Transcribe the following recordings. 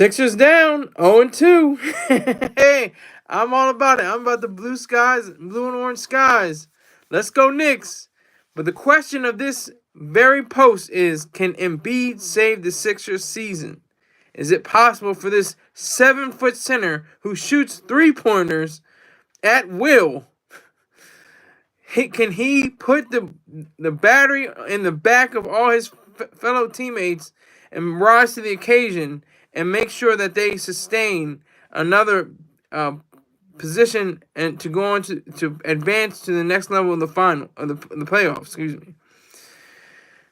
Sixers down 0-2. Hey, I'm all about it. I'm about the blue skies, blue and orange skies. Let's go Knicks. But the question of this very post is, can Embiid save the Sixers season? Is it possible for this 7-foot center who shoots three-pointers at will, can he put the battery in the back of all his fellow teammates and rise to the occasion and make sure that they sustain another position and to go on to advance to the next level of the final of the playoffs? Excuse me.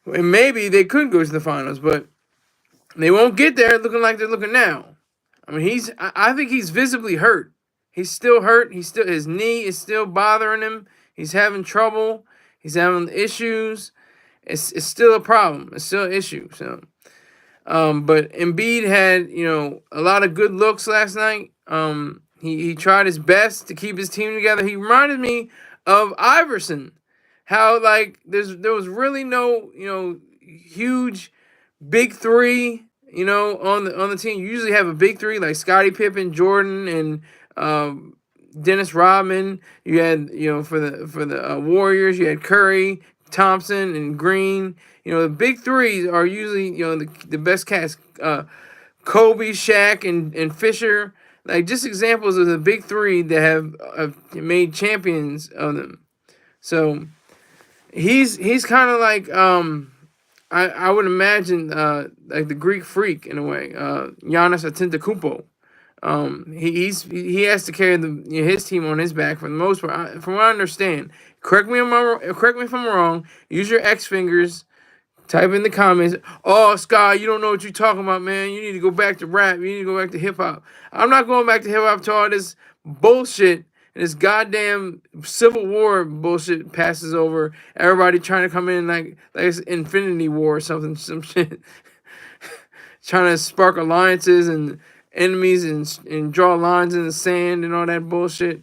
And maybe they could go to the finals, but they won't get there looking like they're looking now. I mean, I think he's visibly hurt. He's still hurt. His knee is still bothering him. He's having trouble. He's having issues. It's still a problem. It's still an issue. So, but Embiid had a lot of good looks last night. He tried his best to keep his team together. He reminded me of Iverson. How like there was really no huge big three on the team. You usually have a big three like Scottie Pippen, Jordan, and Dennis Rodman. You had for the Warriors, you had Curry, Thompson, and Green. The big threes are usually the best cast. Kobe, Shaq, and Fisher. Like just examples of the big three that have made champions of them. So he's kind of like I would imagine like the Greek freak in a way, Giannis Antetokounmpo. He has to carry his team on his back for the most part. From what I understand, correct me if I'm wrong. Use your X fingers. Type in the comments. Oh, Sky, you don't know what you're talking about, man. You need to go back to rap. You need to go back to hip hop. I'm not going back to hip hop till all this bullshit and this goddamn Civil War bullshit passes over. Everybody trying to come in like it's Infinity War or something, some shit. Trying to spark alliances and enemies and draw lines in the sand and all that bullshit.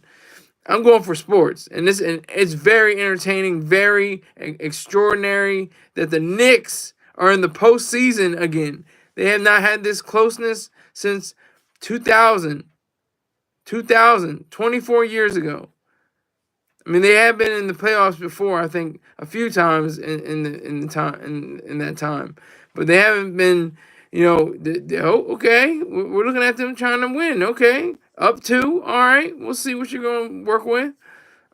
I'm going for sports, and it's very entertaining, very extraordinary that the Knicks are in the postseason again. They have not had this closeness since 2000, 24 years ago. I mean, they have been in the playoffs before, I think, a few times in that time, but they haven't been. Okay, we're looking at them trying to win. Okay, up 2. All right, we'll see what you're going to work with.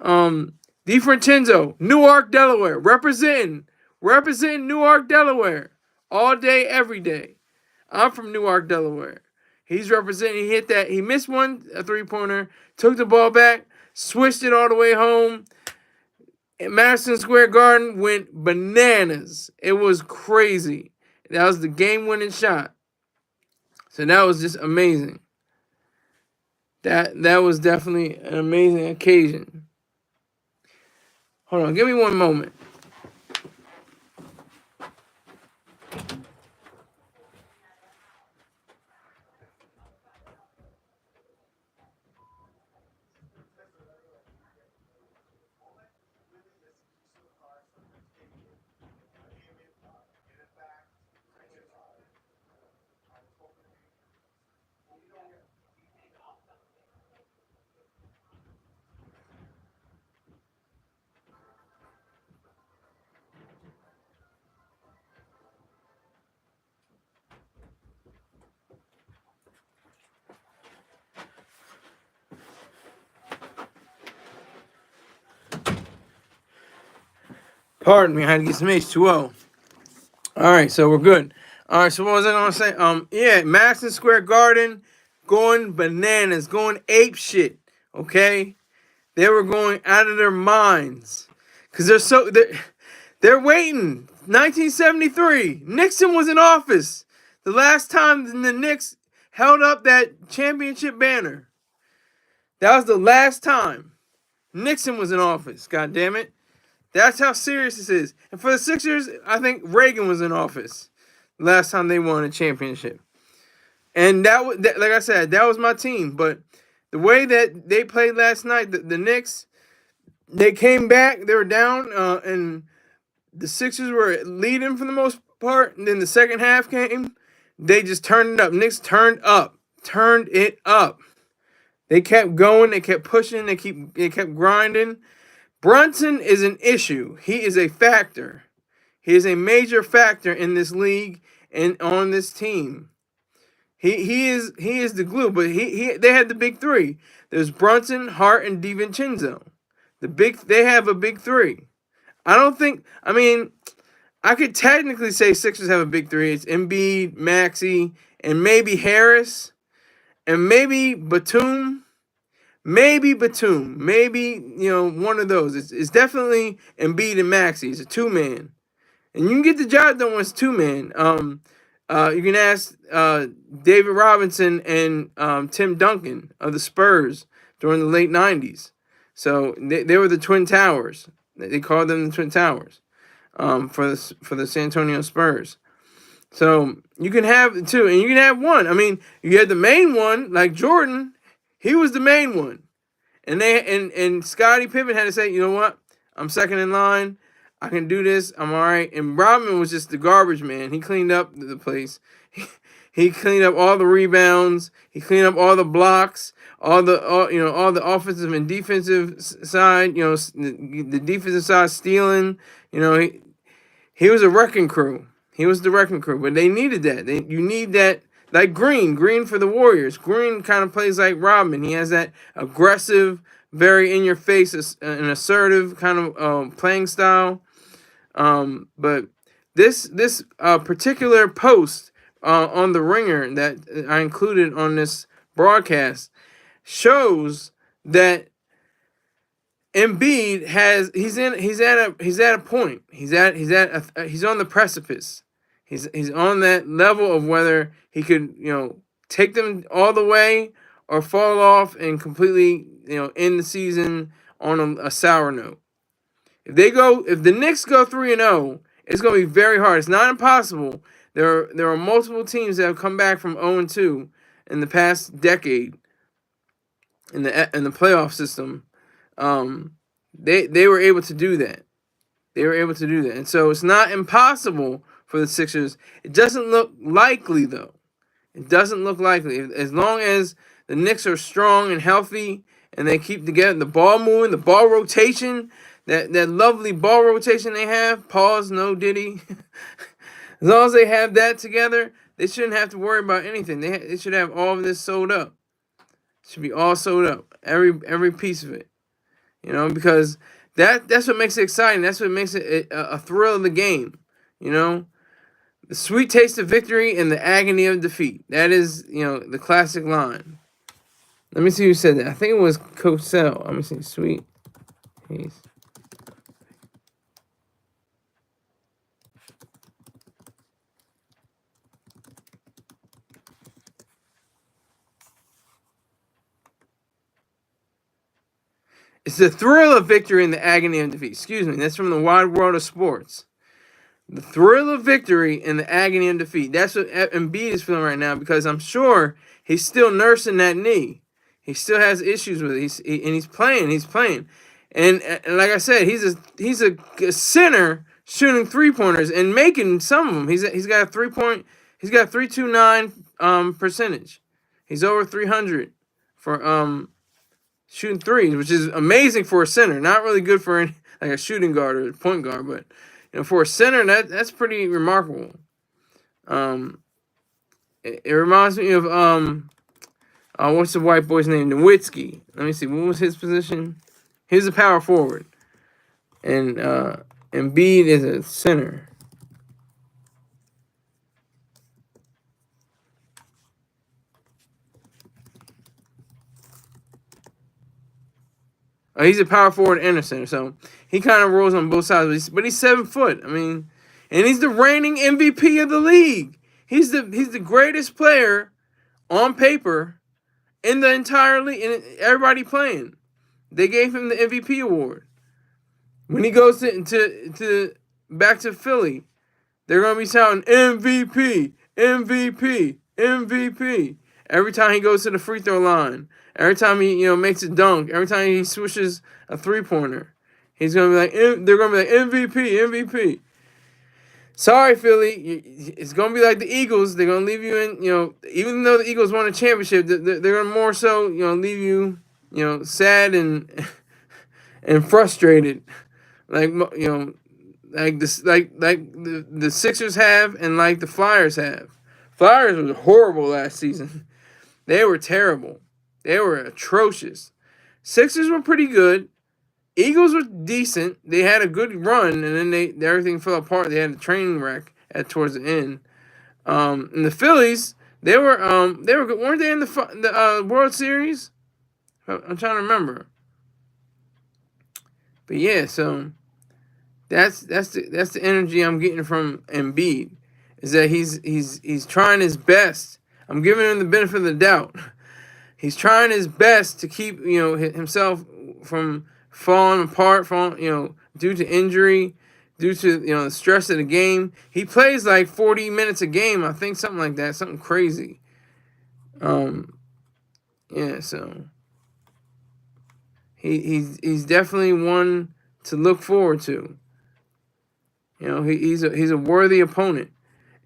DiFrancesco, Newark, Delaware, representing Newark, Delaware, all day, every day. I'm from Newark, Delaware. He's representing. He hit that. He missed a 3-pointer, took the ball back, switched it all the way home. And Madison Square Garden went bananas. It was crazy. That was the game-winning shot. So that was just amazing. That was definitely an amazing occasion. Hold on, give me one moment. Pardon me, I had to get some H2O. All right, so we're good. All right, so what was I gonna say? Yeah, Madison Square Garden going bananas, going ape shit. Okay, they were going out of their minds because they're waiting. 1973, Nixon was in office. The last time the Knicks held up that championship banner. That was the last time Nixon was in office. God damn it. That's how serious this is. And for the Sixers, I think Reagan was in office last time they won a championship. And like I said, that was my team. But the way that they played last night, the Knicks, they came back. They were down, and the Sixers were leading for the most part. And then the second half came. they just turned it up. Knicks turned it up. They kept going. They kept pushing. They kept grinding. Brunson is an issue. He is a factor. He is a major factor in this league and on this team. He is the glue. But they had the big three. There's Brunson, Hart, and DiVincenzo. They have a big three. I mean, I could technically say Sixers have a big three. It's Embiid, Maxey, and maybe Harris, and maybe Batum. Maybe Batum. Maybe, one of those. It's definitely Embiid and Maxey. It's a two-man. And you can get the job done when it's two-man. You can ask David Robinson and Tim Duncan of the Spurs during the late 90s. So they were the Twin Towers. They called them the Twin Towers for the San Antonio Spurs. So you can have two, and you can have one. I mean, you had the main one, like Jordan. He was the main one. And Scottie Pippen had to say, you know what? I'm second in line. I can do this. I'm all right. And Rodman was just the garbage man. He cleaned up the place. He cleaned up all the rebounds. He cleaned up all the blocks, all the offensive and defensive side. The defensive side stealing. He was a wrecking crew. He was the wrecking crew. But they needed that. You need that. Like Green for the Warriors. Green kind of plays like Rodman. He has that aggressive, very in-your-face, and assertive kind of playing style. But this particular post on the Ringer that I included on this broadcast shows that Embiid he's at a point. He's on the precipice. He's on that level of whether he could, take them all the way or fall off and completely, end the season on a sour note. If the Knicks go 3-0, it's going to be very hard. It's not impossible. There are multiple teams that have come back from 0-2 in the past decade in the playoff system. They were able to do that. And so it's not impossible for the Sixers. It doesn't look likely, though. It doesn't look likely. As long as the Knicks are strong and healthy and they keep together, the ball moving, the ball rotation, that lovely ball rotation they have, pause, no Diddy. As long as they have that together, they shouldn't have to worry about anything. They should have all of this sold up. It should be all sold up, every piece of it. Because that's what makes it exciting. That's what makes it a thrill of the game. The sweet taste of victory and the agony of defeat. That is, the classic line. Let me see who said that. I think it was Cosell. Let me see. Sweet taste. It's the thrill of victory and the agony of defeat. Excuse me. That's from the Wide World of Sports. The thrill of victory and the agony of defeat. That's what Embiid is feeling right now, because I'm sure he's still nursing that knee. He still has issues with it. He's playing. And like I said, he's a center shooting 3-pointers and making some of them. He's got a 3-point. He's got a 329 percentage. He's over 300 for shooting threes, which is amazing for a center. Not really good for like a shooting guard or a point guard, but for a center, that's pretty remarkable. It reminds me of what's the white boy's name? Nowitzki. Let me see. What was his position? He's a power forward, and Embiid is a center. He's a power forward and a center, so he kind of rolls on both sides. But he's 7 foot. I mean, and he's the reigning MVP of the league. He's the greatest player on paper in the entire league, and everybody playing. They gave him the MVP award. When he goes to back to Philly, they're gonna be shouting MVP, MVP, MVP every time he goes to the free throw line. Every time he makes a dunk, every time he swishes a 3-pointer, he's gonna be like, they're gonna be like MVP, MVP. Sorry, Philly. It's gonna be like the Eagles. They're gonna leave you in. Even though the Eagles won a championship, they're gonna more so leave you sad and and frustrated, like like this like the Sixers have and like the Flyers have. Flyers was horrible last season. They were terrible. They were atrocious. Sixers were pretty good. Eagles were decent. They had a good run, and then everything fell apart. They had a train wreck towards the end. And the Phillies, they were good. Weren't they in the World Series? I'm trying to remember. But yeah, so that's the energy I'm getting from Embiid, is that he's trying his best. I'm giving him the benefit of the doubt. He's trying his best to keep himself from falling apart, due to injury, due to the stress of the game. He plays like 40 minutes a game, I think, something like that, something crazy. Yeah, so he's definitely one to look forward to. He's a worthy opponent,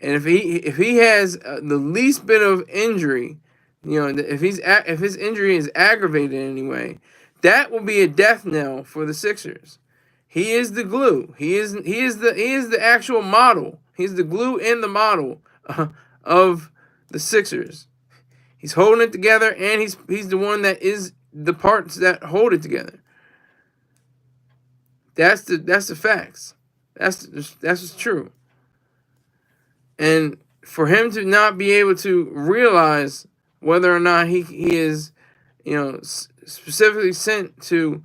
and if he has the least bit of injury, if his injury is aggravated in any way, that will be a death knell for the Sixers. He is the glue. He is the actual model. He's the glue and the model of the Sixers. He's holding it together, and he's the one that is the parts that hold it together. That's the facts. That's what's true. And for him to not be able to realize whether or not he is, specifically sent to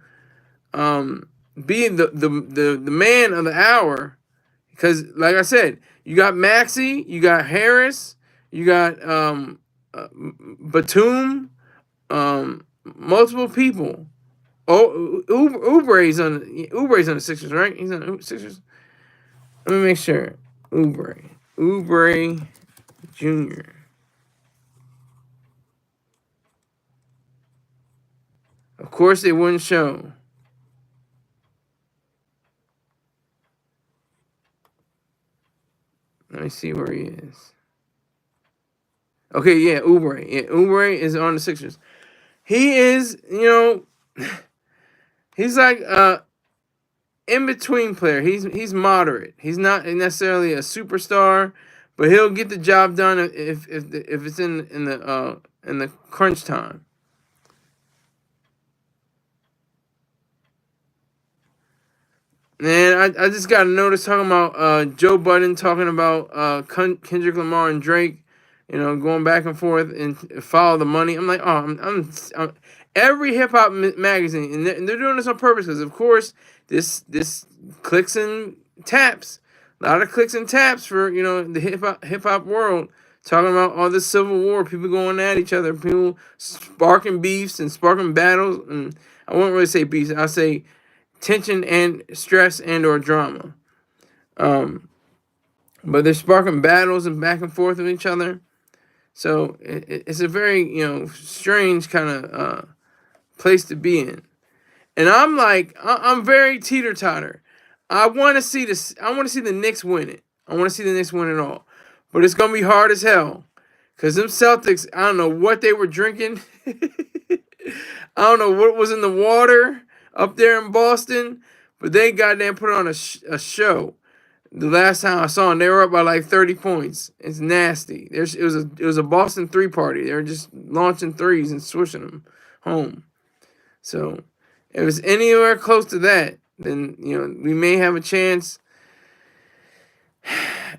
be the man of the hour, because like I said, you got Maxey, you got Harris, you got Batum, multiple people. Oh, Oubre's on the Sixers, right? He's on the Sixers. Let me make sure. Oubre Jr. Of course, they wouldn't show. Let me see where he is. Okay, yeah, Oubre. Yeah, Oubre is on the Sixers. He is, he's like in between player. He's moderate. He's not necessarily a superstar, but he'll get the job done if it's in the crunch time. And I just got a notice talking about Joe Budden talking about Kendrick Lamar and Drake, going back and forth and follow the money. I'm like, oh, I'm every hip hop magazine, and they're doing this on purpose because, of course, this clicks and taps, a lot of clicks and taps for the hip hop world, talking about all this civil war, people going at each other, people sparking beefs and sparking battles, and I won't really say beefs, I'll say tension and stress and or drama. But they're sparking battles and back and forth with each other. So it's a very strange kind of place to be in. And I'm like, I'm very teeter totter. I want to see this. I want to see the Knicks win it. I want to see the Knicks win it all. But it's gonna be hard as hell, cause them Celtics. I don't know what they were drinking. I don't know what was in the water up there in Boston, but they goddamn put on a show. The last time I saw them, they were up by like 30 points. It's nasty. It was a Boston 3-party. They were just launching threes and swishing them home. So if it's anywhere close to that, then we may have a chance.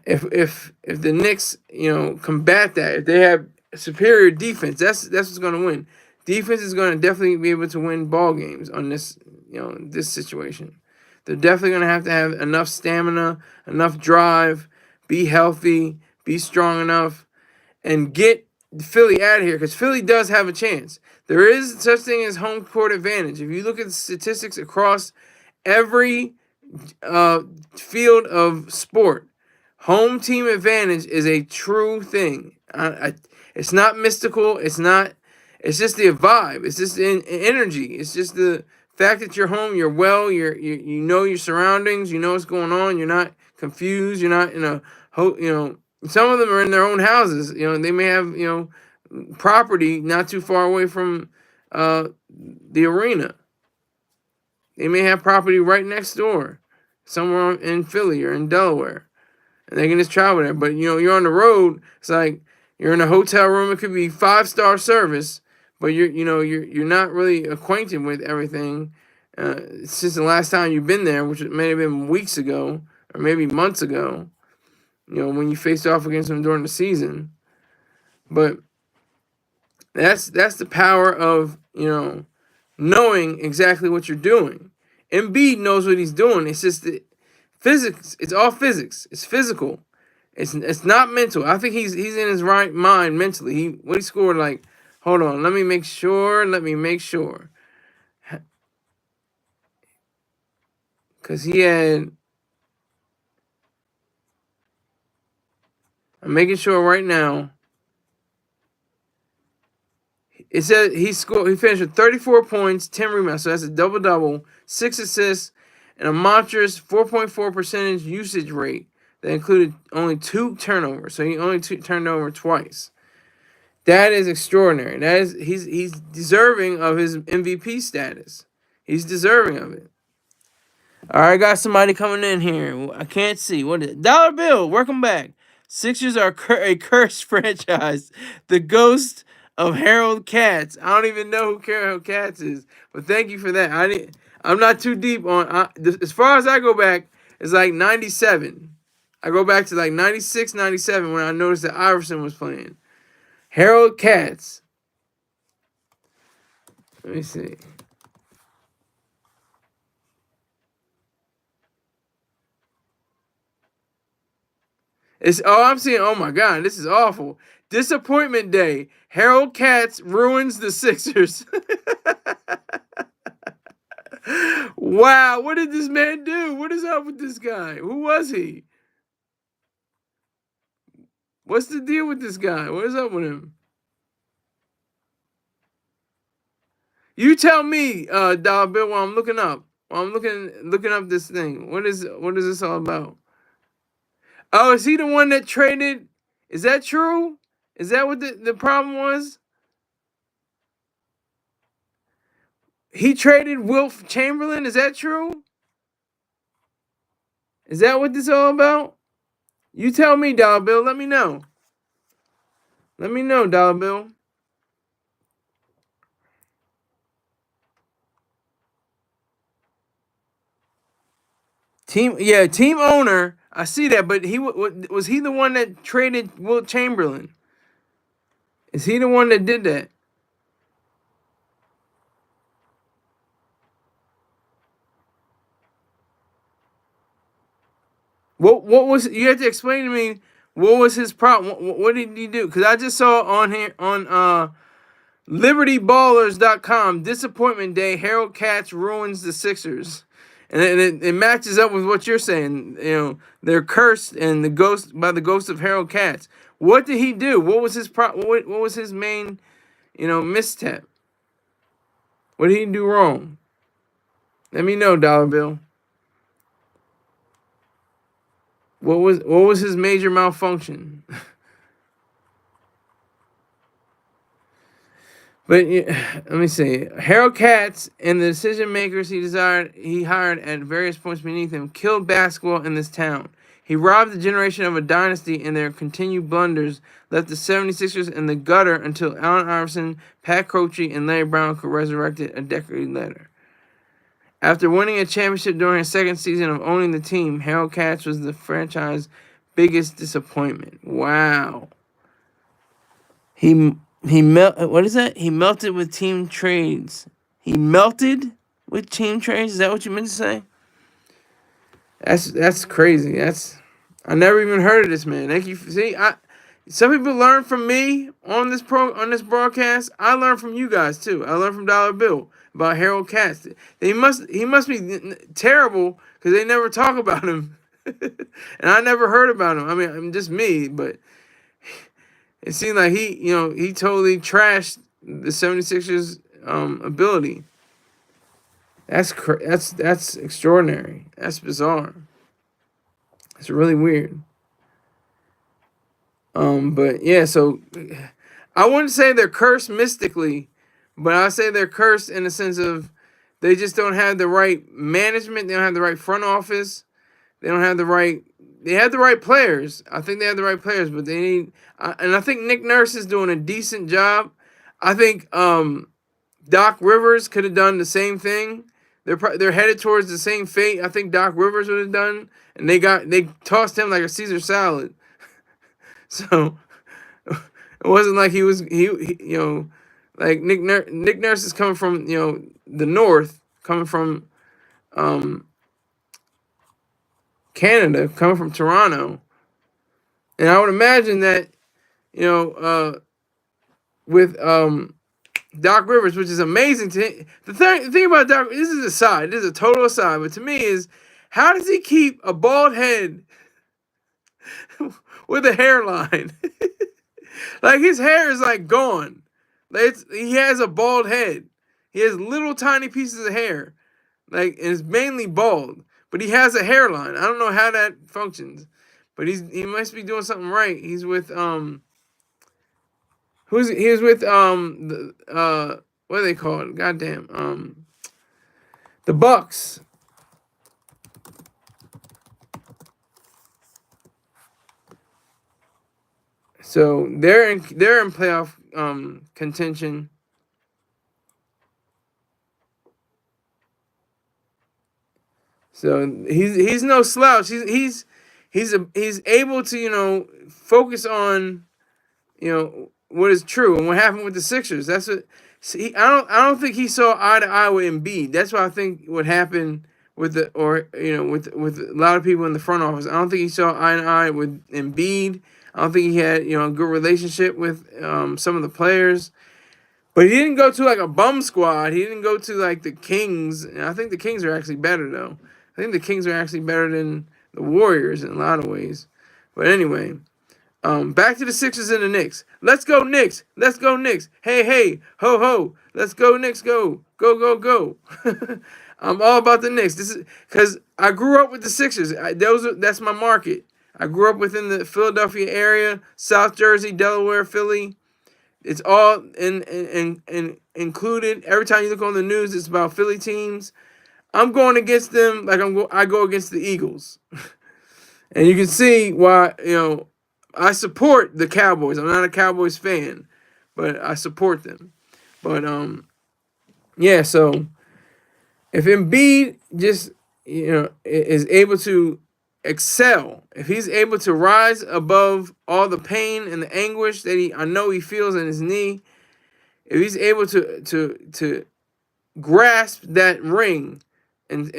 If the Knicks combat that, if they have superior defense, that's what's gonna win. Defense is gonna definitely be able to win ball games on this this situation. They're definitely going to have enough stamina, enough drive, be healthy, be strong enough, and get Philly out of here, because Philly does have a chance. There is such thing as home court advantage. If you look at the statistics across every field of sport, home team advantage is a true thing. It's not mystical. It's not. It's just the vibe. It's just the energy. It's just the fact that you're home, you're well, you know your surroundings, you know what's going on, you're not confused. You're not in a some of them are in their own houses. They may have property not too far away from the arena. They may have property right next door, somewhere in Philly or in Delaware, and they can just travel there. But you're on the road. It's like you're in a hotel room. It could be 5-star service, but you're not really acquainted with everything. Since the last time you've been there, which may have been weeks ago or maybe months ago, when you faced off against them during the season. But that's the power of knowing exactly what you're doing. Embiid knows what he's doing. It's just physics. It's all physics. It's physical. It's not mental. I think he's in his right mind mentally. He scored, like, hold on, let me make sure. Cause I'm making sure right now. It said he finished with 34 points, 10 rebounds. So that's a double-double, 6 assists, and a monstrous 4.4% usage rate that included only 2 turnovers. So he only turned over twice. That is extraordinary. He's deserving of his MVP status. He's deserving of it. All right, I got somebody coming in here. I can't see. What is it? Dollar Bill, welcome back. Sixers are a cursed franchise. The ghost of Harold Katz. I don't even know who Harold Katz is, but thank you for that. I'm not too deep on. As far as I go back, it's like 97. I go back to like 96, 97 when I noticed that Iverson was playing. Harold Katz. Let me see. I'm seeing. Oh my God, this is awful. Disappointment Day. Harold Katz ruins the Sixers. Wow, what did this man do? What is up with this guy? Who was he? What's the deal with this guy? What is up with him? You tell me, Dollar Bill, while I'm looking up. While I'm looking up this thing. What is this all about? Oh, is he the one that traded? Is that true? Is that what the problem was? He traded Wilt Chamberlain? Is that true? Is that what this is all about? You tell me, Dollar Bill. Let me know. Let me know, Dollar Bill. Team owner. I see that, but was he the one that traded Wilt Chamberlain? Is he the one that did that? What was, you have to explain to me what was his problem? What did he do? Because I just saw on here on LibertyBallers.com, disappointment day, Harold Katz ruins the Sixers. And it matches up with what you're saying. They're cursed and the ghost of Harold Katz. What did he do? What was his what was his main, misstep? What did he do wrong? Let me know, Dollar Bill. What was his major malfunction? But let me see. Harold Katz and the decision makers he hired at various points beneath him killed basketball in this town. He robbed the generation of a dynasty, and their continued blunders left the 76ers in the gutter until Allen Iverson, Pat Croce, and Larry Brown could resurrect it a decade later. After winning a championship during his second season of owning the team, Harold Katz was the franchise's biggest disappointment. Wow. What is that? He melted with team trades. He melted with team trades? Is that what you meant to say? That's crazy. I never even heard of this man. Thank you. See, some people learn from me on this broadcast. I learn from you guys too. I learned from Dollar Bill about Harold Katz. He must be terrible because they never talk about him, and I never heard about him. I mean, I'm just me, but it seemed like he totally trashed the 76ers ability. That's extraordinary. That's bizarre. It's really weird. But yeah, so I wouldn't say they're cursed mystically, but I say they're cursed in the sense of they just don't have the right management. They don't have the right front office. They don't have the right. They have the right players. I think they have the right players, but they need. And I think Nick Nurse is doing a decent job. I think Doc Rivers could have done the same thing. They're headed towards the same fate. I think Doc Rivers would have done, and they tossed him like a Caesar salad. So it wasn't like he like Nick Nurse is coming from the north, coming from um, Canada, coming from Toronto, and I would imagine that with Doc Rivers, which is amazing the thing about Doc. This is a side. This is a total aside, but to me is how does he keep a bald head with a hairline? Like his hair is like gone. He has a bald head. He has little tiny pieces of hair. Like and it's mainly bald. But he has a hairline. I don't know how that functions. But he must be doing something right. He's with he was with what are they called? Goddamn. The Bucks. So they're in playoff contention. So he's no slouch. He's able to focus on what is true and what happened with the Sixers. That's what. See, I don't think he saw eye to eye with Embiid. That's what I think what happened with with a lot of people in the front office. I don't think he saw eye to eye with Embiid. I don't think he had a good relationship with some of the players. But he didn't go to like a bum squad. He didn't go to like the Kings. And I think the Kings are actually better though. I think the Kings are actually better than the Warriors in a lot of ways. But anyway, back to the Sixers and the Knicks. Let's go Knicks. Let's go Knicks. Hey, hey, ho, ho. Let's go Knicks. Go, go, go, go. I'm all about the Knicks. This is because I grew up with the Sixers. That's my market. I grew up within the Philadelphia area, South Jersey, Delaware, Philly. It's all in included. Every time you look on the news, it's about Philly teams. I'm going against them like I go against the Eagles. And you can see why, I support the Cowboys. I'm not a Cowboys fan, but I support them. But yeah, so if Embiid just is able to excel, if he's able to rise above all the pain and the anguish that I know he feels in his knee, if he's able to grasp that ring and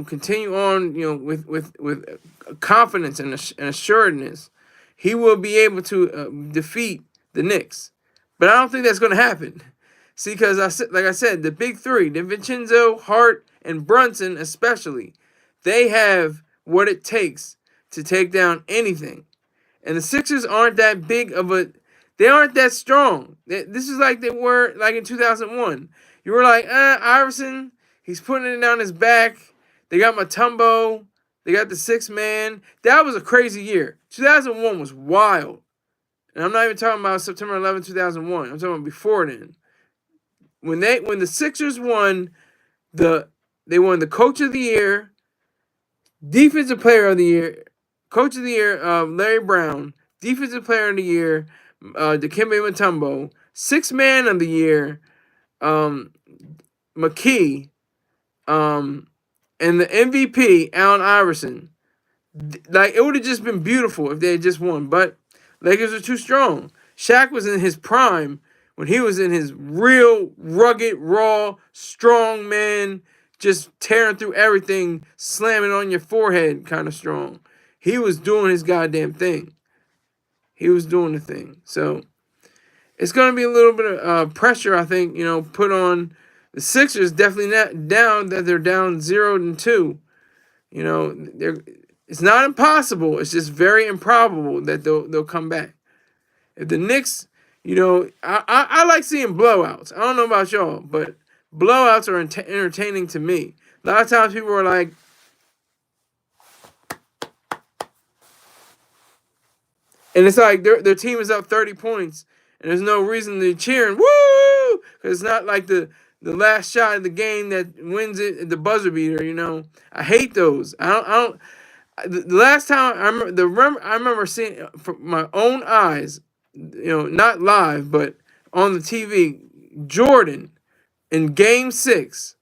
continue on with confidence and assuredness, he will be able to defeat the Knicks. But I don't think that's going to happen. See, because like I said, the big three, DiVincenzo, Hart, and Brunson especially, they have what it takes to take down anything. And the Sixers aren't that big of a... They aren't that strong. This is like they were like in 2001. You were like, Iverson, he's putting it down his back. They got Mutombo. They got the sixth man. That was a crazy year. 2001 was wild. And I'm not even talking about September 11, 2001. I'm talking about before then. When the Sixers won they won the Coach of the Year, Defensive Player of the Year, Coach of the Year, Larry Brown, Defensive Player of the Year, Dikembe Mutombo, Sixth Man of the Year, McKee, and the MVP, Allen Iverson. Like, it would have just been beautiful if they had just won, but Lakers are too strong. Shaq was in his prime when he was in his real rugged, raw, strong man, just tearing through everything, slamming on your forehead kind of strong. He was doing his goddamn thing. He was doing the thing. So it's going to be a little bit of pressure, I think, put on the Sixers. Definitely not down that they're down 0-2. It's not impossible. It's just very improbable that they'll come back. If the Knicks, I like seeing blowouts. I don't know about y'all, but blowouts are entertaining to me. A lot of times people are like, And it's like their team is up 30 points, and there's no reason to cheering, woo! Because it's not like the last shot of the game that wins it, the buzzer beater. I hate those. I don't. The last time I remember seeing it from my own eyes, not live, but on the TV, Jordan in Game 6,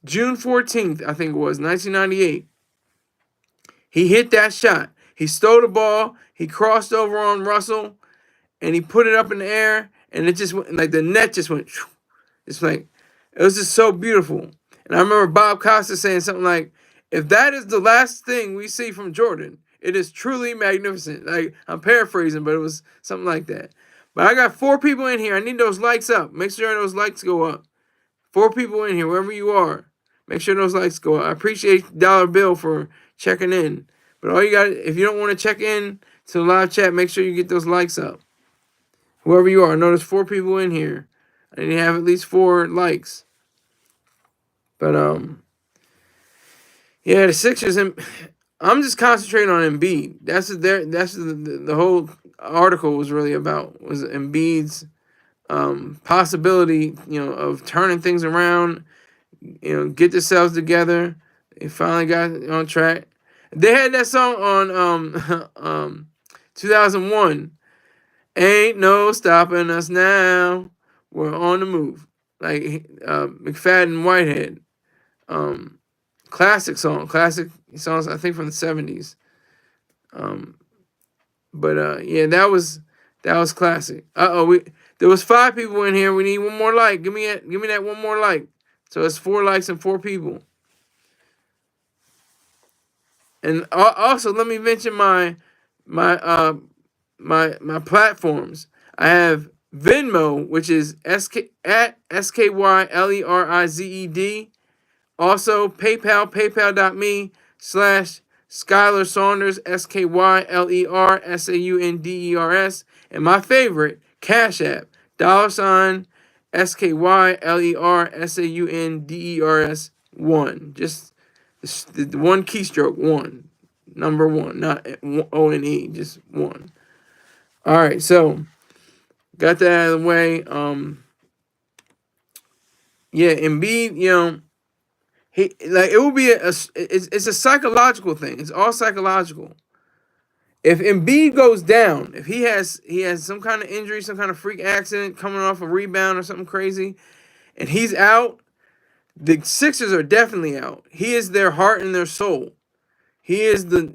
June 14th, I think it was, 1998. He hit that shot. He stole the ball. He crossed over on Russell, and he put it up in the air, and it just went, like the net just went. It's like, it was just so beautiful. And I remember Bob Costa saying something like, "If that is the last thing we see from Jordan, it is truly magnificent." Like, I'm paraphrasing, but it was something like that. But I got 4 people in here. I need those likes up. Make sure those likes go up. 4 people in here, wherever you are. Make sure those likes go up. I appreciate Dollar Bill for checking in. But all you got, if you don't want to check in to the live chat, make sure you get those likes up. Whoever you are. I know there's 4 people in here. I need to have at least 4 likes. But yeah, the Sixers. I'm just concentrating on Embiid. That's the whole article was really about, was Embiid's possibility, of turning things around. Get themselves together. They finally got on track. They had that song on 2001. Ain't no stopping us now. We're on the move. Like McFadden Whitehead. Classic songs, I think from the 70s. But yeah, that was classic. There was 5 people in here. We need one more like. Give me that one more like. So it's 4 likes and 4 people. And also, let me mention my platforms. I have Venmo, which is SKYLERIZED. Also, PayPal, paypal.me/Skyler Saunders, SKYLERSAUNDERS. And my favorite, Cash App, $ SKYLERSAUNDERS 1. Just the one keystroke, 1. Number 1, not O-N-E, just 1. All right, so got that out of the way. Yeah, Embiid, it will be it's a psychological thing. It's all psychological. If Embiid goes down, if he has some kind of injury, some kind of freak accident, coming off a rebound or something crazy, and he's out, the Sixers are definitely out. He is their heart and their soul. He is the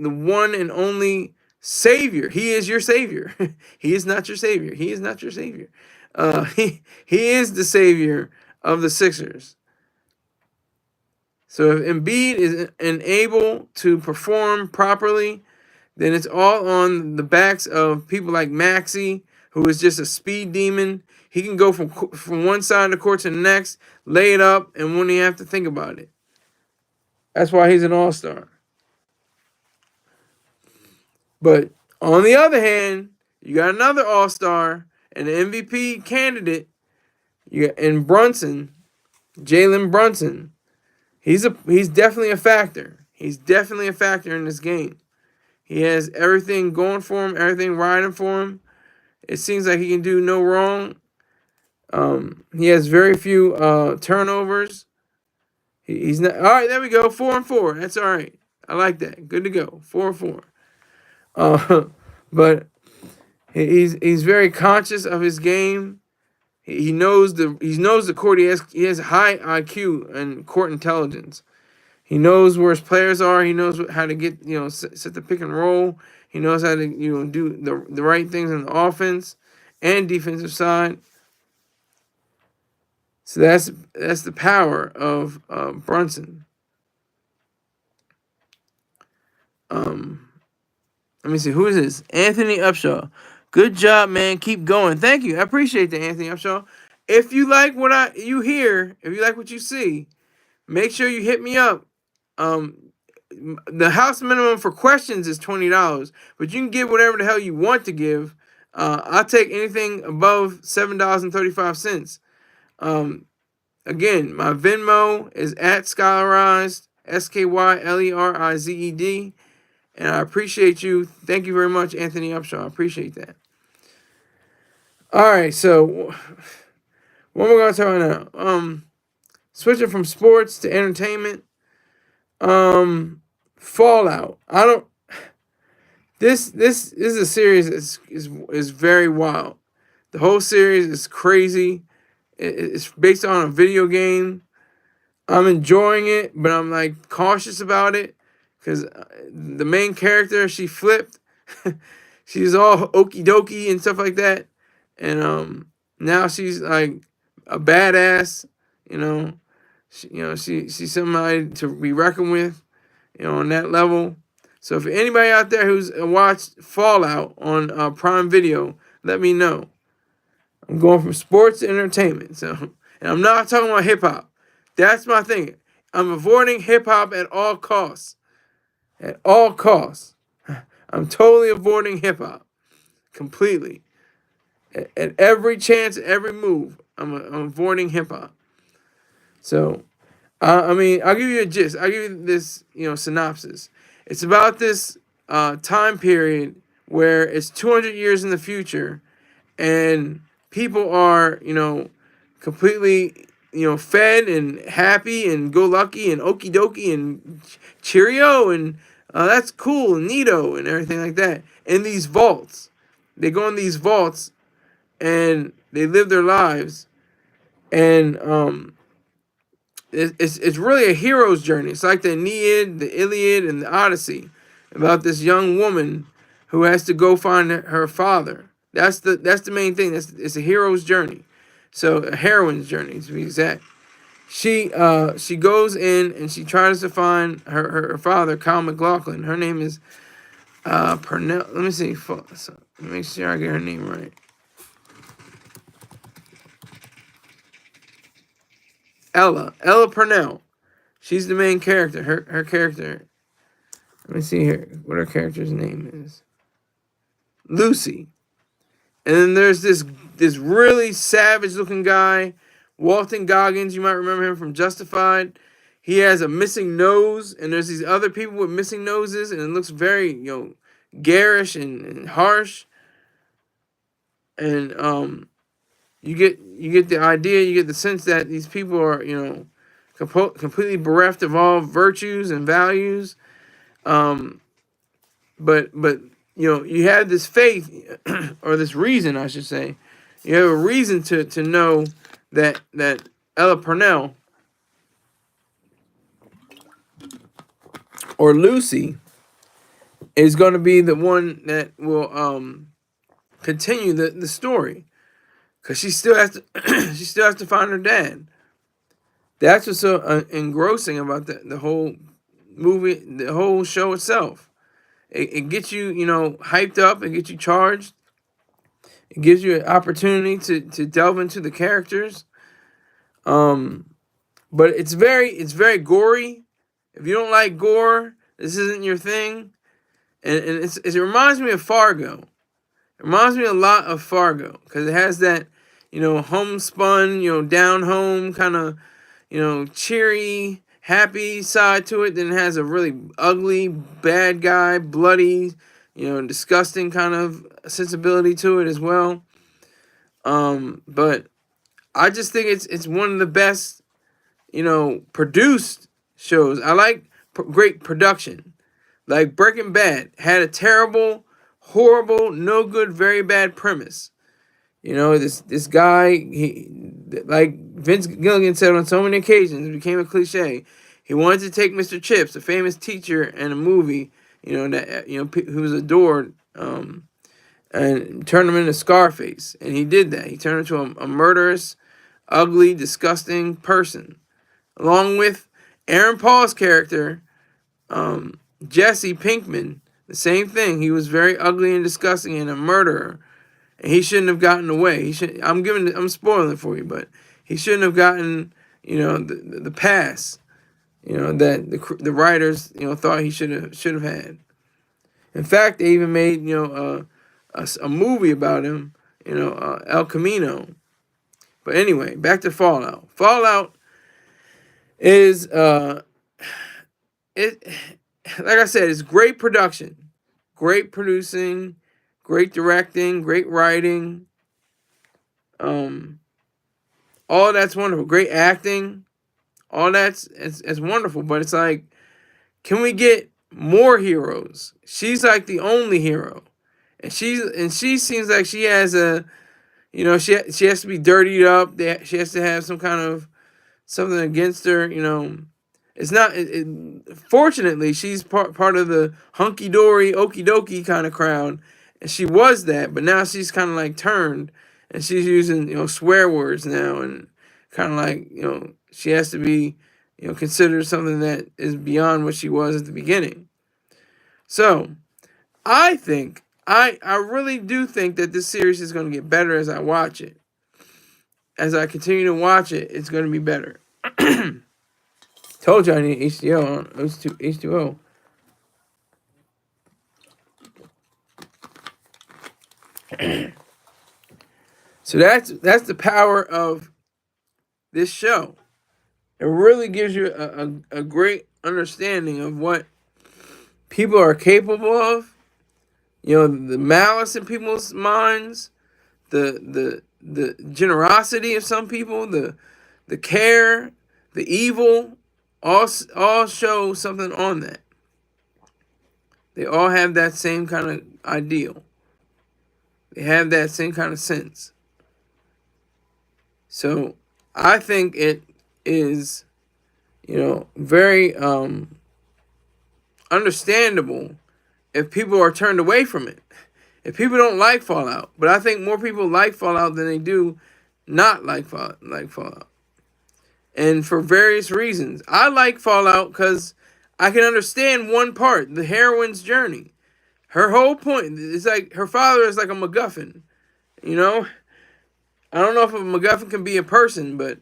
one and only savior. He is your savior. He is not your savior. He is not your savior. He is the savior of the Sixers. So if Embiid is unable to perform properly, then it's all on the backs of people like Maxey, who is just a speed demon. He can go from one side of the court to the next, lay it up, and won't even have to think about it. That's why he's an all-star. But on the other hand, you got another all-star and an MVP candidate. In Brunson, Jalen Brunson. He's definitely a factor. He's definitely a factor in this game. He has everything going for him, everything riding for him. It seems like he can do no wrong. He has very few turnovers. He's not all right. There we go, 4-4. That's all right. I like that. Good to go, 4-4. But he's very conscious of his game. He knows the court. He has high IQ and court intelligence. He knows where his players are. He knows how to get set the pick and roll. He knows how to do the right things on the offense and defensive side. So that's the power of Brunson. Let me see, who is this? Anthony Upshaw. Good job, man. Keep going. Thank you. I appreciate that, Anthony Upshaw. If you like what you hear, if you like what you see, make sure you hit me up. The house minimum for questions is $20, but you can give whatever the hell you want to give. I'll take anything above $7.35. Again, my Venmo is @Skylerized, SKYLERIZED. And I appreciate you. Thank you very much, Anthony Upshaw. I appreciate that. All right, so what we're gonna talk about now? Switching from sports to entertainment. Fallout. I don't. This is a series is very wild. The whole series is crazy. It's based on a video game. I'm enjoying it, but I'm like cautious about it because the main character, she flipped. She's all okie dokie and stuff like that, and now she's like a badass. You know, she's somebody to be reckoned with. On that level. So if anybody out there who's watched Fallout on Prime Video, let me know. I'm going from sports to entertainment. So, and I'm not talking about hip hop. That's my thing. I'm avoiding hip hop at all costs. At all costs. I'm totally avoiding hip hop. Completely. At every chance, every move, I'm avoiding hip hop. So, I mean, I'll give you a gist. I'll give you this, synopsis. It's about this time period where it's 200 years in the future, and people are, completely, fed and happy and go lucky and okie dokie and cheerio and that's cool and neato and everything like that. In these vaults, they go in these vaults and they live their lives, and it's really a hero's journey. It's like the Aeneid, the Iliad, and the Odyssey, about this young woman who has to go find her father. That's the main thing. It's a hero's journey, so a heroine's journey to be exact. She goes in and she tries to find her father, Kyle MacLachlan. Her name is Purnell. Let me see. Make sure I get her name right. Ella Purnell. She's the main character. Her character. Let me see here what her character's name is. Lucy. And then there's this really savage looking guy, Walton Goggins. You might remember him from Justified. He has a missing nose, and there's these other people with missing noses, and it looks very garish and harsh. And you get the idea, you get the sense that these people are, completely bereft of all virtues and values. But you have this faith, or this reason, I should say. You have a reason to know that Ella Purnell, or Lucy, is going to be the one that will continue the story. Because she still has to find her dad. That's what's so engrossing about the whole movie, the whole show itself. It gets you, hyped up. It gets you charged. It gives you an opportunity to delve into the characters. But it's very gory. If you don't like gore, this isn't your thing. And it reminds me of Fargo. It reminds me a lot of Fargo because it has that, homespun, down home kind of, cheery, happy side to it. Then it has a really ugly, bad guy, bloody, disgusting kind of sensibility to it as well. But I just think it's one of the best, produced shows. I like great production. Like Breaking Bad had a terrible, horrible, no good, very bad premise. This guy, like Vince Gilligan said on so many occasions, it became a cliche. He wanted to take Mr. Chips, a famous teacher in a movie, that who was adored, and turn him into Scarface. And he did that. He turned into a murderous, ugly, disgusting person. Along with Aaron Paul's character, Jesse Pinkman, the same thing. He was very ugly and disgusting and a murderer. And he shouldn't have gotten away. I'm spoiling it for you, but he shouldn't have gotten, the pass, that the writers, thought he should have had. In fact, they even made, a movie about him, El Camino. But anyway, back to Fallout. Fallout is like I said, it's great production, great producing, great directing, great writing. Um, all that's wonderful. Great acting. All that's it's wonderful. But it's like, can we get more heroes? She's like the only hero, and she seems like she has a, she has to be dirtied up. She has to have some kind of something against her. It's not. Fortunately, she's part of the hunky dory, okie dokie kind of crowd, and she was that. But now she's kind of like turned, and she's using swear words now, and kind of like she has to be considered something that is beyond what she was at the beginning. So I think I really do think that this series is going to get better as I watch it. As I continue to watch it, it's going to be better. Told you I need H2O on H2O. So that's the power of this show. It really gives you a great understanding of what people are capable of. The malice in people's minds, the generosity of some people, the care, the evil, all show something on that. They all have that same kind of ideal. They have that same kind of sense. So I think it is, very understandable if people are turned away from it. If people don't like Fallout, but I think more people like Fallout than they do not like Fallout. And for various reasons. I like Fallout because I can understand one part, the heroine's journey. Her whole point is like her father is like a MacGuffin. I don't know if a MacGuffin can be a person, but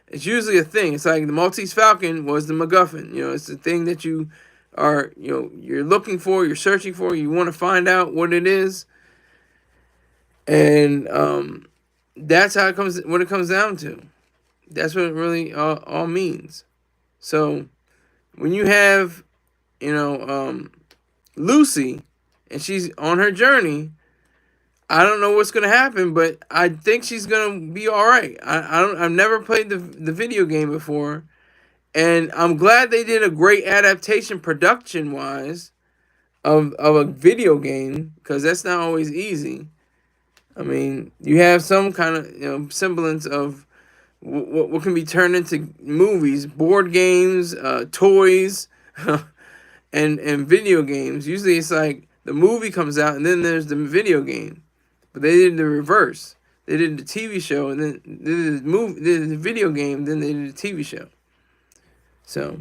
it's usually a thing. It's like the Maltese Falcon was the MacGuffin. It's the thing that you are, you're looking for, you're searching for, you want to find out what it is. And that's how what it comes down to. That's what it really all means. So when you have, Lucy, and she's on her journey, I don't know what's gonna happen, but I think she's gonna be all right. I've never played the video game before, and I'm glad they did a great adaptation production wise of a video game, because that's not always easy. I mean, you have some kind of semblance of what can be turned into movies, board games, toys, and video games. Usually, it's like the movie comes out and then there's the video game. But they did the reverse. They did the TV show, and then they did the video game, then they did the TV show. So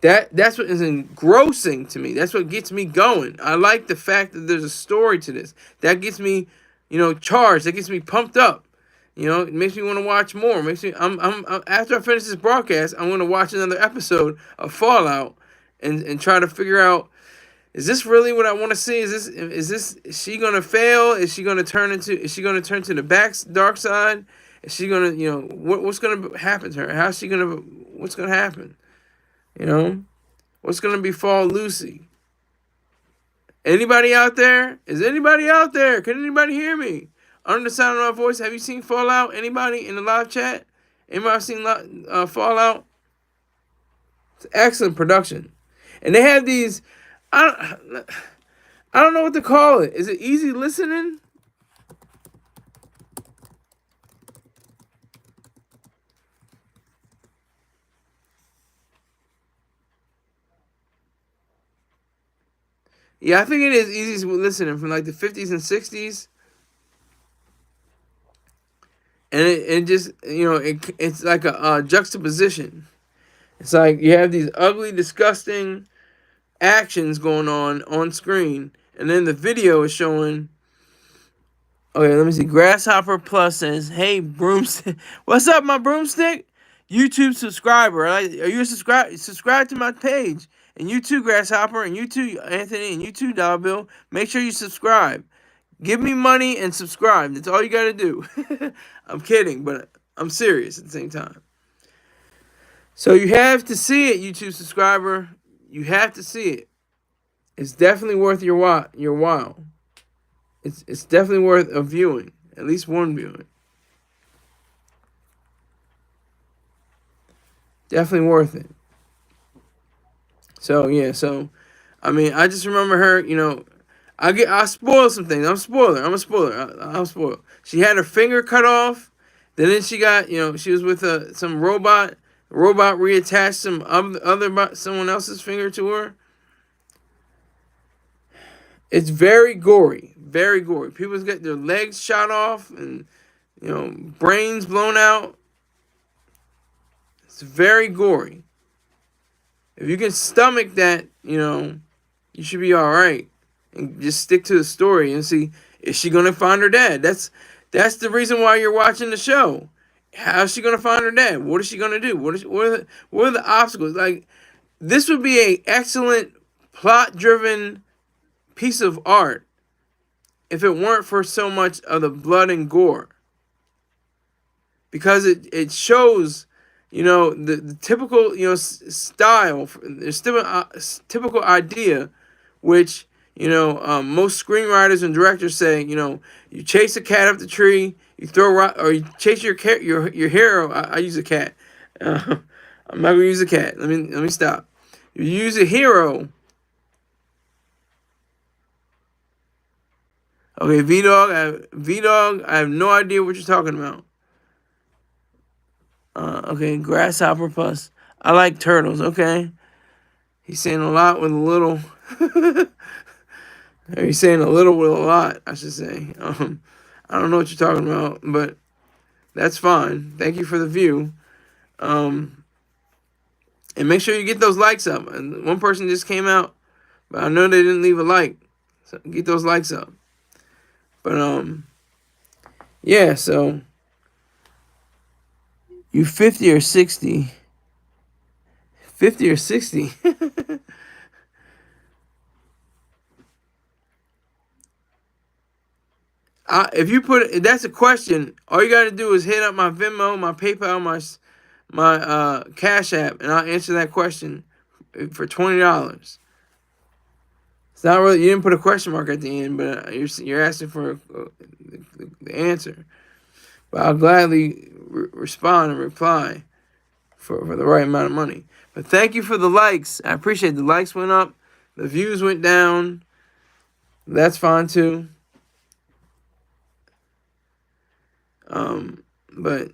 that's what is engrossing to me. That's what gets me going. I like the fact that there's a story to this. That gets me, charged. That gets me pumped up. It makes me want to watch more. It makes me. I'm after I finish this broadcast, I'm going to watch another episode of Fallout and try to figure out, is this really what I want to see? Is she gonna fail? Is she gonna turn to the dark side? Is she gonna, what's gonna happen to her? What's gonna happen? What's gonna befall Lucy? Anybody out there? Is anybody out there? Can anybody hear me? Under the sound of my voice, have you seen Fallout? Anybody in the live chat? Anybody seen Fallout? It's excellent production. And they have these, I don't know what to call it. Is it easy listening? Yeah, I think it is easy listening from like the 50s and 60s. And it just, it's like a juxtaposition. It's like you have these ugly, disgusting actions going on screen, and then the video is showing. Okay, let me see. Grasshopper Plus says, "Hey broomstick, what's up, my broomstick? YouTube subscriber. Are you subscribe to my page? And you too, Grasshopper, and you too, Anthony, and you too, Dollar Bill. Make sure you subscribe. Give me money and subscribe. That's all you gotta do." I'm kidding, but I'm serious at the same time. So you have to see it, YouTube subscriber. You have to see it. It's definitely worth your while. It's definitely worth a viewing, at least one viewing. Definitely worth it. So yeah, so I mean, I just remember her. I spoil some things. I'm a spoiler. I'm a spoiler. I'm spoiled. She had her finger cut off. Then she got, she was with some robot. Robot reattached some someone else's finger to her. It's very gory, very gory. People's get their legs shot off and brains blown out. It's very gory. If you can stomach that, you should be all right. And just stick to the story and see, is she gonna find her dad? That's the reason why you're watching the show. How's she gonna find her dad? What is she gonna do? What are the obstacles? Like, this would be a excellent plot driven piece of art if it weren't for so much of the blood and gore. Because it shows, the typical, style, the typical idea, which, most screenwriters and directors say, you chase a cat up the tree, you throw rock, or you chase your hero. I use a cat. I'm not gonna use a cat. Let me stop. You use a hero. Okay, V Dog. I have no idea what you're talking about. Okay, grasshopper plus. I like turtles. Okay, he's saying a lot with a little. He's saying a little with a lot, I should say. I don't know what you're talking about, but that's fine. Thank you for the view. And make sure you get those likes up. And one person just came out, but I know they didn't leave a like. So get those likes up. But yeah, so you 50 or 60. 50 or 60. If that's a question, all you gotta do is hit up my Venmo, my PayPal, my Cash App, and I'll answer that question for $20. It's not really, you didn't put a question mark at the end, but you're asking for the answer. But I'll gladly respond and reply for the right amount of money. But thank you for the likes. I appreciate it. The likes went up, the views went down. That's fine too. But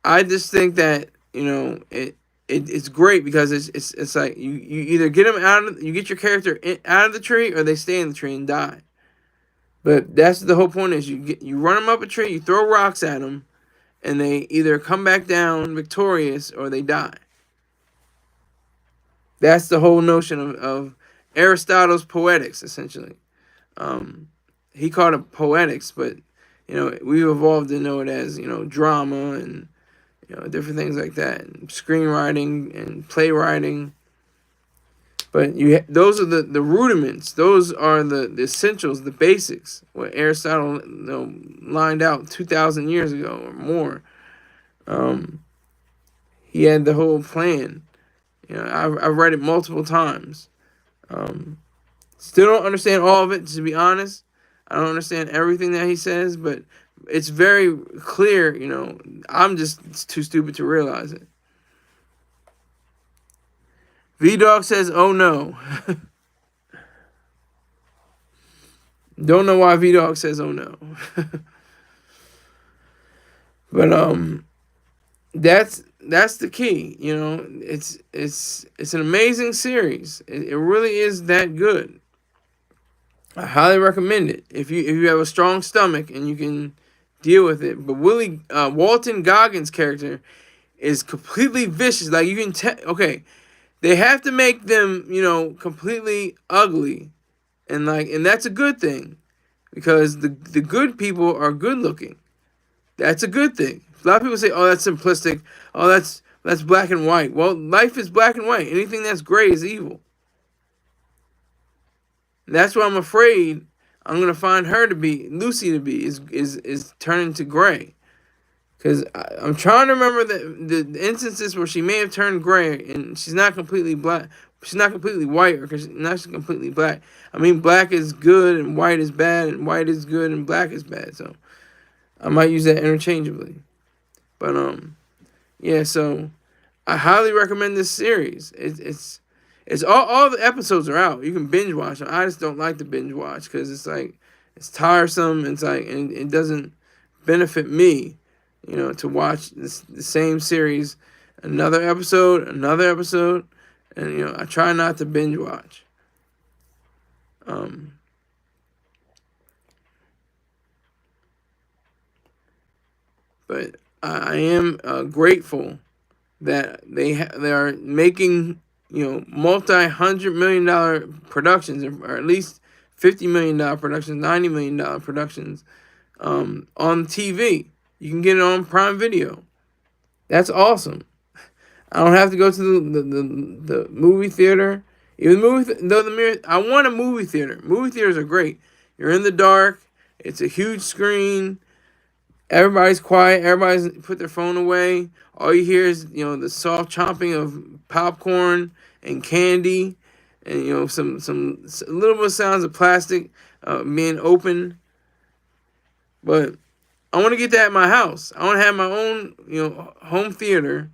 I just think that it's great because it's like you either get them you get your character out of the tree, or they stay in the tree and die. But that's the whole point, is you run them up a tree, you throw rocks at them, and they either come back down victorious or they die. That's the whole notion of Aristotle's poetics, essentially. He called it poetics, but we've evolved to know it as drama and different things like that, and screenwriting and playwriting. But those are the rudiments. Those are the essentials, the basics. What Aristotle lined out 2,000 years ago or more. He had the whole plan. I've read it multiple times. Still don't understand all of it, to be honest. I don't understand everything that he says, but it's very clear. I'm just too stupid to realize it. V-Dog says, oh no. Don't know why V-Dog says, oh no. But that's the key. It's an amazing series. It really is that good. I highly recommend it if you have a strong stomach and you can deal with it. But Walton Goggins' character is completely vicious. Like, you can tell. Okay, they have to make them completely ugly, and that's a good thing, because the good people are good looking. That's a good thing. A lot of people say, "Oh, that's simplistic. Oh, that's black and white." Well, life is black and white. Anything that's gray is evil. And that's what I'm afraid I'm gonna find Lucy to be is turning to gray, Because I'm trying to remember the instances where she may have turned gray, and she's not completely black. She's not completely white, or she's not completely black. I mean, black is good and white is bad, and white is good and black is bad. So I might use that interchangeably. But yeah. So I highly recommend this series. It's all the episodes are out. You can binge watch them. I just don't like to binge watch because it's like it's tiresome. It's like and it doesn't benefit me, to watch the same series, another episode, and I try not to binge watch. But I am grateful that they are making multi-$100 million productions, or at least $50 million productions, $90 million productions on TV. You can get it on Prime Video. That's awesome. I don't have to go to the movie theater. Even I want a movie theater. Movie theaters are great. You're in the dark. It's a huge screen. Everybody's quiet. Everybody's put their phone away. All you hear is the soft chomping of popcorn and candy, and some a little bit of sounds of plastic being open. But I want to get that at my house. I want to have my own home theater.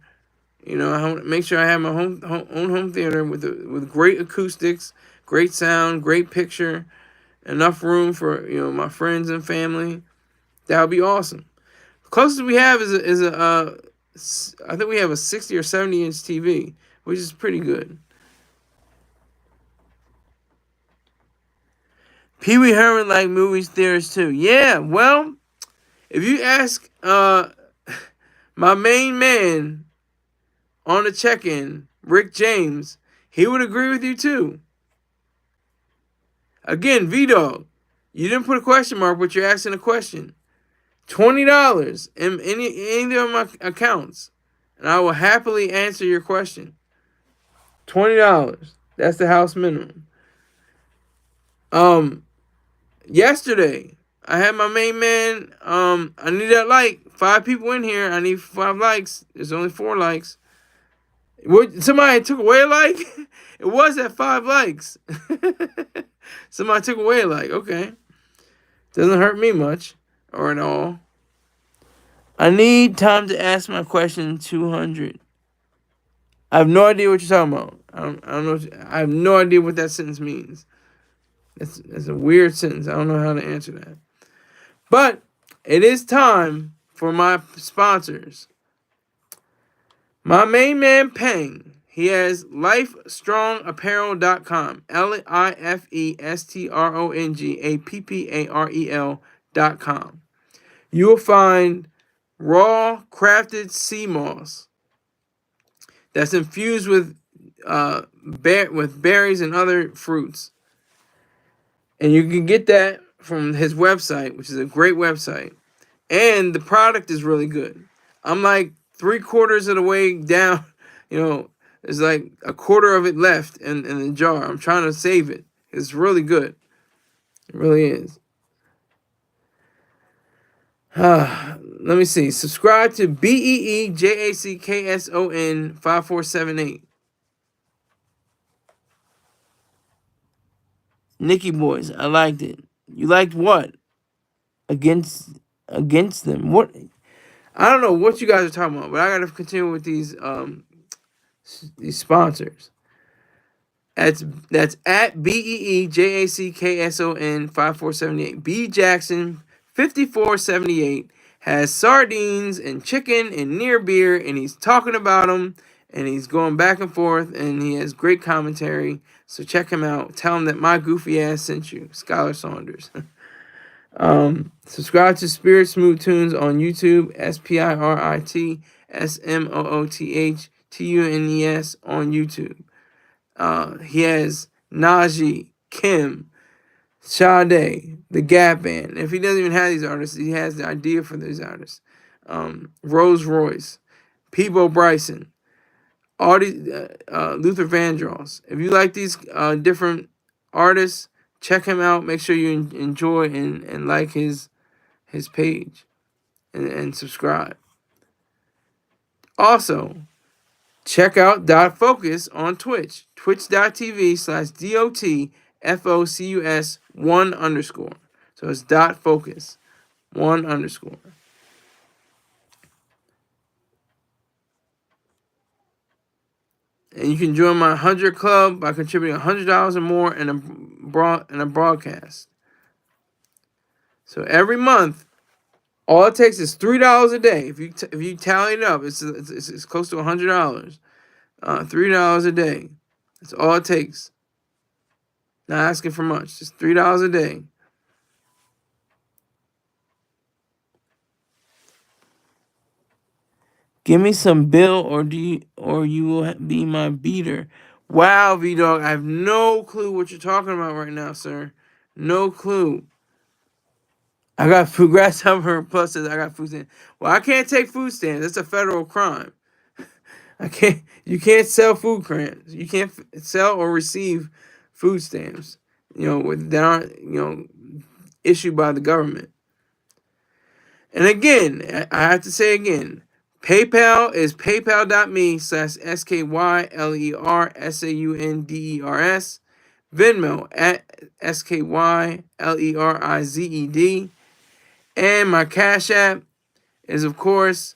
I want to make sure I have my own home theater with great acoustics, great sound, great picture, enough room for my friends and family. That would be awesome. The closest we have is I think we have a 60 or 70 inch TV, which is pretty good. Pee Wee Herman like movie theaters too. Yeah, well, if you ask my main man on the check-in, Rick James, he would agree with you too. Again, V-Dog, you didn't put a question mark, but you're asking a question. $20 in any of my accounts, and I will happily answer your question. $20. That's the house minimum. Yesterday, I had my main man. I need that like 5 people in here. I need 5 likes. There's only 4 likes. Somebody took away a like? It was at 5 likes. Somebody took away a like. Okay. Doesn't hurt me much or at all. I need time to ask my question 200. I have no idea what you're talking about. I don't know. I have no idea what that sentence means. That's a weird sentence. I don't know how to answer that. But it is time for my sponsors. My main man Peng. He has lifestrongapparel.com. LifeStrongApparel.com. You will find raw crafted sea moss that's infused with berries and other fruits. And you can get that from his website, which is a great website. And the product is really good. I'm like 3/4 of the way down. There's like a quarter of it left in the jar. I'm trying to save it. It's really good. It really is. Let me see. Subscribe to BEEJACKSON 5478. Nikki Boys, I liked it. You liked what? Against them. What? I don't know what you guys are talking about, but I gotta continue with these sponsors. That's at BEEJACKSON 5478. B Jackson 5478 has sardines and chicken and near beer, and he's talking about them, and he's going back and forth, and he has great commentary. So check him out. Tell him that my goofy ass sent you, Skylar Saunders. Subscribe to Spirit Smooth Tunes on YouTube, SPIRITSMOOTHTUNES on YouTube. He has Najee, Kim, Sade, the Gap Band. If he doesn't even have these artists, he has the idea for these artists. Rose Royce, Peebo Bryson, Luther Vandross. If you like these different artists, check him out. Make sure you enjoy and like his page and subscribe. Also, check out Dot Focus on Twitch. Twitch.tv/DOTFOCUS1_. So it's Dot Focus 1_. And you can join my 100 club by contributing $100 or more in a broadcast. So every month, all it takes is $3 a day. If you tally it up, it's close to $100. $3 a day. That's all it takes. Not asking for much. Just $3 a day. Give me some bill, or you will be my beater. Wow, V Dog, I have no clue what you're talking about right now, sir. No clue. I got food grasshopper plus I got food stamps. Well, I can't take food stamps. That's a federal crime. I can't. You can't sell food stamps. You can't sell or receive food stamps. That aren't issued by the government. And again, I have to say again, PayPal is paypal.me/SKYLERSAUNDERS. Venmo at SKYLERIZED. And my Cash App is, of course,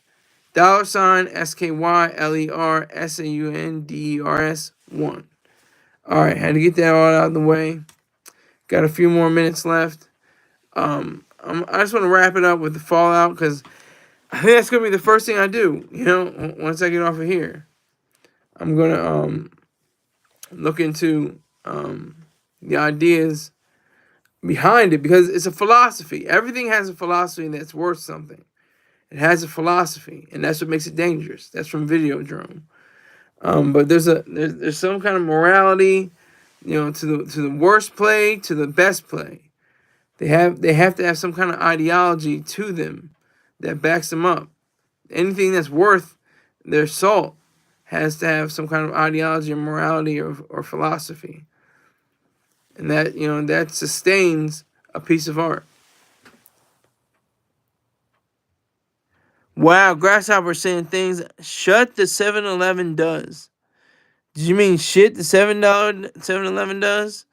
$SKYLERSAUNDERS1. All right, had to get that all out of the way. Got a few more minutes left. I just want to wrap it up with the Fallout because I think that's gonna be the first thing I do. Once I get off of here, I'm gonna look into the ideas behind it because it's a philosophy. Everything has a philosophy that's worth something. It has a philosophy, and that's what makes it dangerous. That's from Videodrome. But there's some kind of morality, to the worst play to the best play. They have to have some kind of ideology to them that backs them up. Anything that's worth their salt has to have some kind of ideology or morality or philosophy. And that sustains a piece of art. Wow, Grasshopper saying things. Shut the 7-Eleven does. Did you mean shit the $7 does?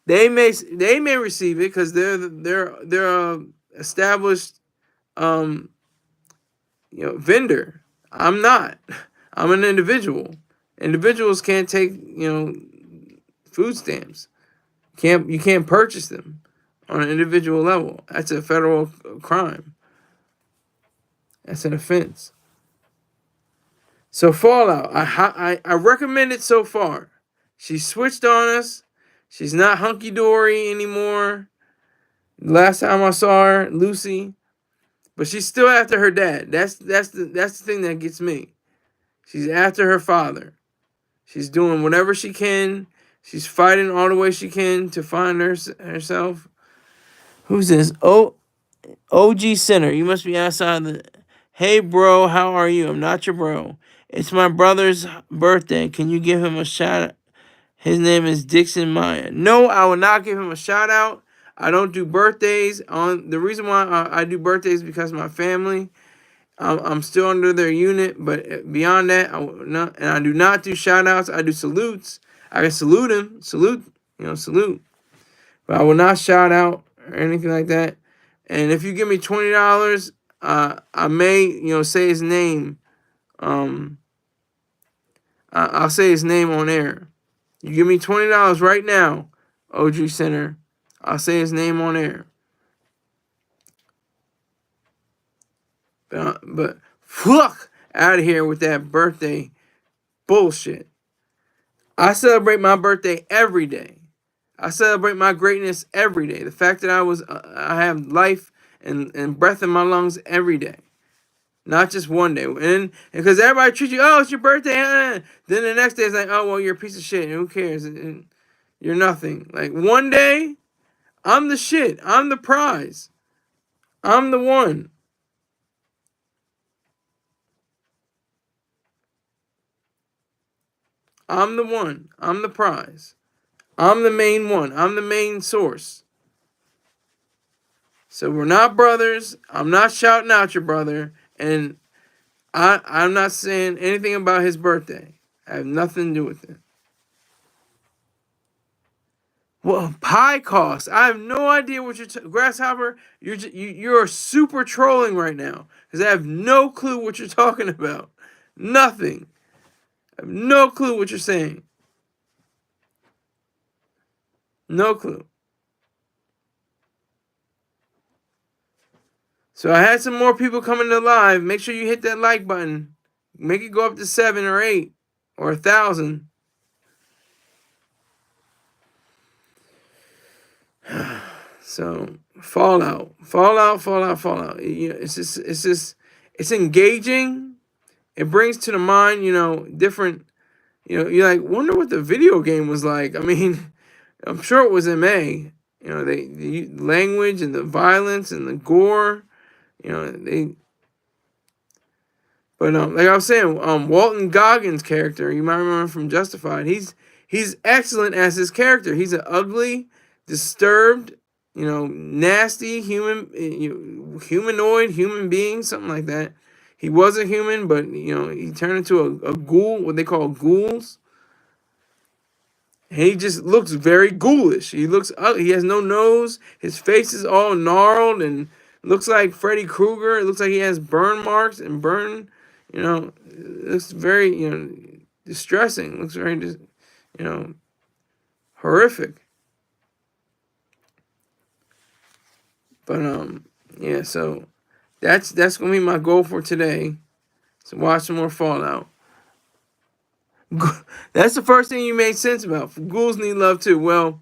They may receive it because they're established vendor. I'm not. I'm an individual. Individuals can't take food stamps. You can't purchase them on an individual level. That's a federal crime. That's an offense. So Fallout, I recommend it so far. She switched on us. She's not hunky dory anymore. Last time I saw her, Lucy, but she's still after her dad. That's the thing that gets me. She's after her father. She's doing whatever she can. She's fighting all the way she can to find herself. Who's this? Oh, OG Center. You must be outside the. Hey, bro, how are you? I'm not your bro. It's my brother's birthday. Can you give him a shout out? His name is Dixon Maya. No, I will not give him a shout out. I don't do birthdays. The reason why I do birthdays is because of my family. I'm still under their unit, but beyond that, I will not, and I do not do shout outs. I do salutes. I can salute him. Salute. But I will not shout out or anything like that. And if you give me $20, I may, say his name. I'll say his name on air. You give me $20 right now, OG Center. I'll say his name on air. But fuck out of here with that birthday bullshit. I celebrate my birthday every day. I celebrate my greatness every day. The fact that I have life and breath in my lungs every day. Not just one day. And because everybody treats you, oh, it's your birthday. Then the next day it's like, oh, well, you're a piece of shit. Who cares? And you're nothing. Like one day, I'm the shit. I'm the prize. I'm the one. I'm the one. I'm the prize. I'm the main one. I'm the main source. So we're not brothers. I'm not shouting out your brother. And I'm not saying anything about his birthday. I have nothing to do with it. Well, pie cost. I have no idea what grasshopper. You're super trolling right now because I have no clue what you're talking about. Nothing. I have no clue what you're saying. No clue. So I had some more people coming to live. Make sure you hit that like button. Make it go up to 7 or 8 or 1,000. So Fallout. It's engaging. It brings to the mind, different. You like wonder what the video game was like. I mean, I'm sure it was MA. The language and the violence and the gore. They. But like I was saying, Walton Goggins' character, you might remember from Justified. He's excellent as his character. He's an ugly, disturbed, nasty humanoid human being, something like that. He was a human, but he turned into a ghoul, what they call ghouls. And he just looks very ghoulish. He looks ugly. He has no nose. His face is all gnarled and looks like Freddy Krueger. It looks like he has burn marks and burn. It looks very distressing. It looks very horrific. But yeah. So that's gonna be my goal for today. So watch some more Fallout. That's the first thing you made sense about. Ghouls need love too. Well,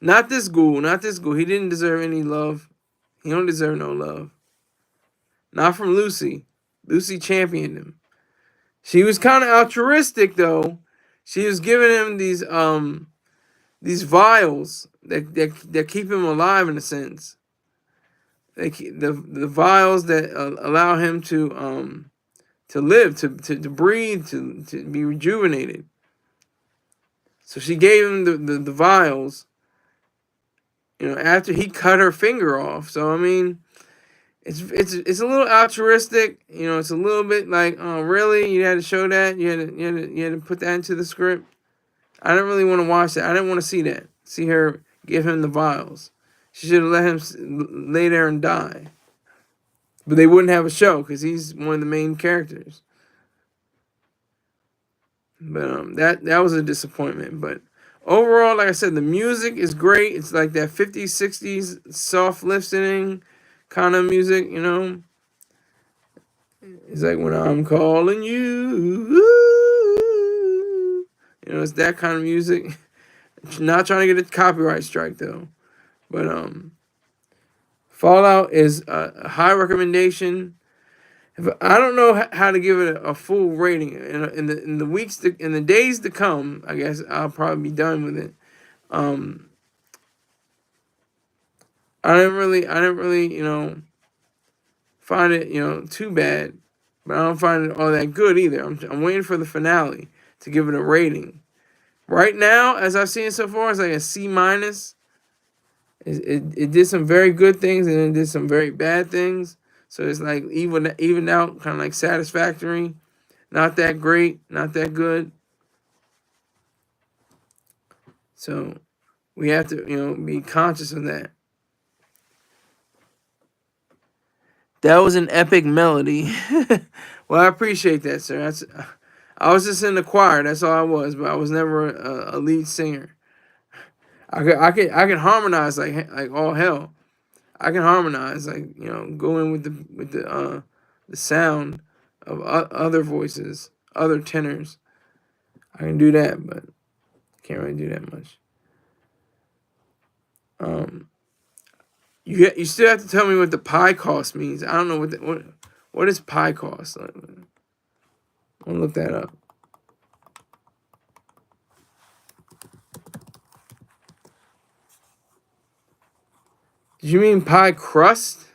not this ghoul. Not this ghoul. He didn't deserve any love. He don't deserve no love. Not from Lucy. Lucy championed him. She was kind of altruistic though. She was giving him these vials that keep him alive in a sense. The vials that allow him to live, to breathe, to be rejuvenated. So she gave him the vials, after he cut her finger off. So I mean, it's a little altruistic. It's a little bit like, oh really? You had to show that? You had to put that into the script? I didn't really want to watch that. I didn't want to see that. See her give him the vials. She should have let him lay there and die. But they wouldn't have a show because he's one of the main characters. But that was a disappointment. But overall, like I said, the music is great. It's like that 50s, 60s soft listening kind of music, It's like when I'm calling you. It's that kind of music. Not trying to get a copyright strike though. But Fallout is a high recommendation. I don't know how to give it a full rating in the weeks in the days to come. I guess I'll probably be done with it. I didn't really find it too bad, but I don't find it all that good either. I'm waiting for the finale to give it a rating. Right now, as I've seen it so far, it's like a C minus. It did some very good things and it did some very bad things. So it's like even out, kind of like satisfactory. Not that great, not that good. So we have to, be conscious of that. That was an epic melody. Well, I appreciate that, sir. I was just in the choir. That's all I was, but I was never a lead singer. I can harmonize like all hell. I can harmonize like go in with the sound of other voices, other tenors. I can do that, but can't really do that much. You still have to tell me what the pie cost means. I don't know what is pie cost. I'll look that up. Did you mean pie crust?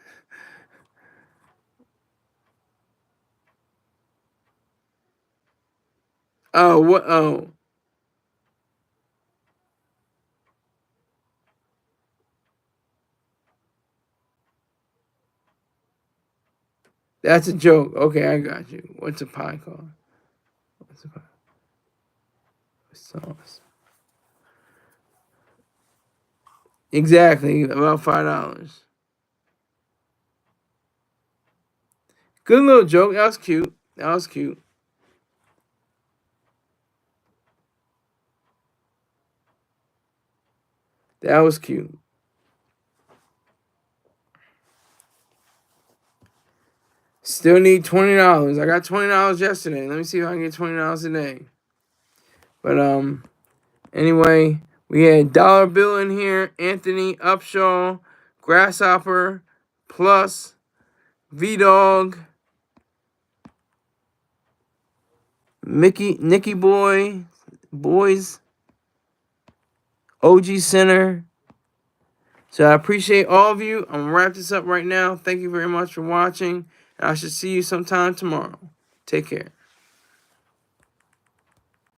Oh, what? Oh, That's a joke. Okay, I got you. What's a pie called? What's a pie? Sauce. Exactly, about $5. Good little joke. That was cute. That was cute. That was cute. Still need $20. I got $20 yesterday. Let me see if I can get $20 today. But anyway, we had Dollar Bill in here, Anthony Upshaw, Grasshopper, Plus, V Dog, Nicky Boys, OG Center. So I appreciate all of you. I'm gonna wrap this up right now. Thank you very much for watching. And I should see you sometime tomorrow. Take care.